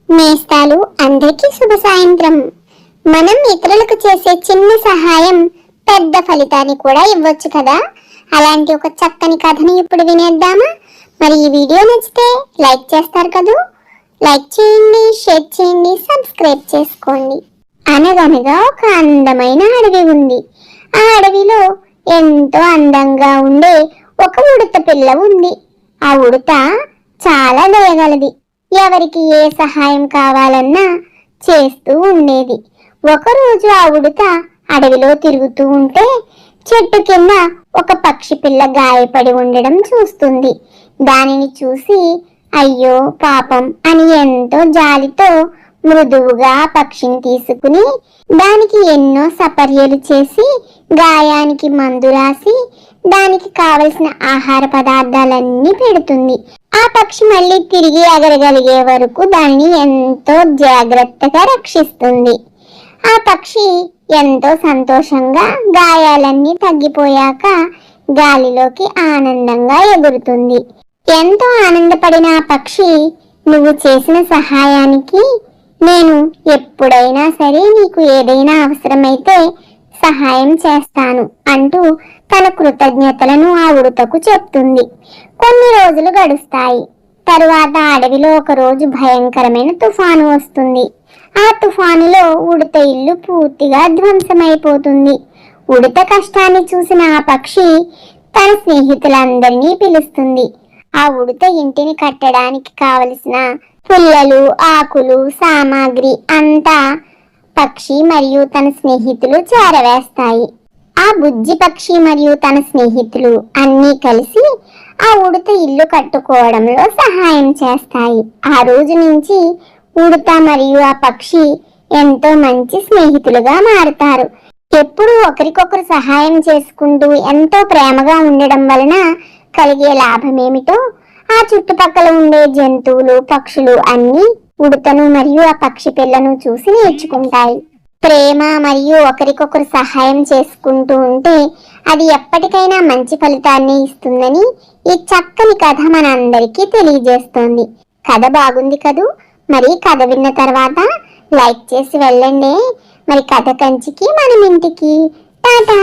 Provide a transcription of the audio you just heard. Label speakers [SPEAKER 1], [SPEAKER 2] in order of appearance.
[SPEAKER 1] నేస్తాలు అందరికీ శుభ సాయంత్రం. మనం ఇతరులకు చేసే చిన్న సహాయం పెద్ద ఫలితాన్ని కూడా ఇవ్వచ్చు కదా. అలాంటి ఒక చక్కని కథని ఇప్పుడు వినేద్దామా? మరి ఈ వీడియో నచ్చితే లైక్ చేస్తారు కదూ. లైక్ చేయండి, షేర్ చేయండి, సబ్స్క్రైబ్ చేసుకోండి. అనగనగా ఒక అందమైన అడవి ఉంది. ఆ అడవిలో ఎంతో అందంగా ఉండే ఒక ఉడత పిల్ల ఉంది. ఆ ఉడత చాలా దయగలది. ఎవరికి ఏ సహాయం కావాలన్నా చేస్తూ ఉండేది. ఒకరోజు ఆ ఉడత అడవిలో తిరుగుతూ ఉంటే చెట్టు కింద ఒక పక్షి పిల్ల గాయపడి ఉండడం చూస్తుంది. దానిని చూసి అయ్యో పాపం అని ఎంతో జాలితో మృదువుగా పక్షిని తీసుకుని దానికి ఎన్నో సపర్యలు చేసి గాయానికి మందు రాసి దానికి కావలసిన ఆహార పదార్థాలన్నీ పెడుతుంది. ఆ పక్షి మళ్ళీ తిరిగి ఎగరగలిగే వరకు దానిని ఎంతో జాగ్రత్తగా రక్షిస్తుంది. ఆ పక్షి ఎంతో సంతోషంగా గాయాలన్నీ తగ్గిపోయాక గాలిలోకి ఆనందంగా ఎగురుతుంది. ఎంతో ఆనందపడిన ఆ పక్షి, నువ్వు చేసిన సహాయానికి నేను ఎప్పుడైనా సరే నీకు ఏదైనా అవసరమైతే సహాయం చేస్తాను అంటూ తన కృతజ్ఞతలను ఆ ఉడతకు చెప్తుంది. కొన్ని రోజులు గడుస్తాయి. తరువాత అడవిలో ఒక రోజు భయంకరమైన తుఫాను వస్తుంది. ఆ తుఫానులో ఉడత ఇల్లు పూర్తిగా ధ్వంసమైపోతుంది. ఉడత కష్టాన్ని చూసిన ఆ పక్షి తన స్నేహితులందరినీ పిలుస్తుంది. ఆ ఉడత ఇంటిని కట్టడానికి కావలసిన పుల్లలు, ఆకులు, సామాగ్రి అంతా పక్షి మరియు తన స్నేహితులు చేరవేస్తాయి. ఆ బుజ్జి పక్షి మరియు తన స్నేహితులు అన్నీ కలిసి ఆ ఉడత ఇల్లు కట్టుకోవడంలో సహాయం చేస్తాయి. ఆ రోజు నుంచి ఉడత మరియు ఆ పక్షి ఎంతో మంచి స్నేహితులుగా మారుతారు. ఎప్పుడూ ఒకరికొకరు సహాయం చేసుకుంటూ ఎంతో ప్రేమగా ఉండడం వలన కలిగే లాభమేమిటో ఆ చుట్టుపక్కల ఉండే జంతువులు, పక్షులు అన్నీ ఉడతను మరియు ఆ పక్షి పిల్లను చూసి నేర్చుకుంటాయి. ప్రేమ మరియు ఒకరికొకరు సహాయం చేసుకుంటూ ఉంటే అది ఎప్పటికైనా మంచి ఫలితాన్ని ఇస్తుందని ఈ చక్కని కథ మనందరికీ తెలియజేస్తోంది. కథ బాగుంది కదూ. మరి కథ విన్న తర్వాత లైక్ చేసి వెళ్ళండి. మరి కథ కంచికి మనం ఇంటికి. టాటా.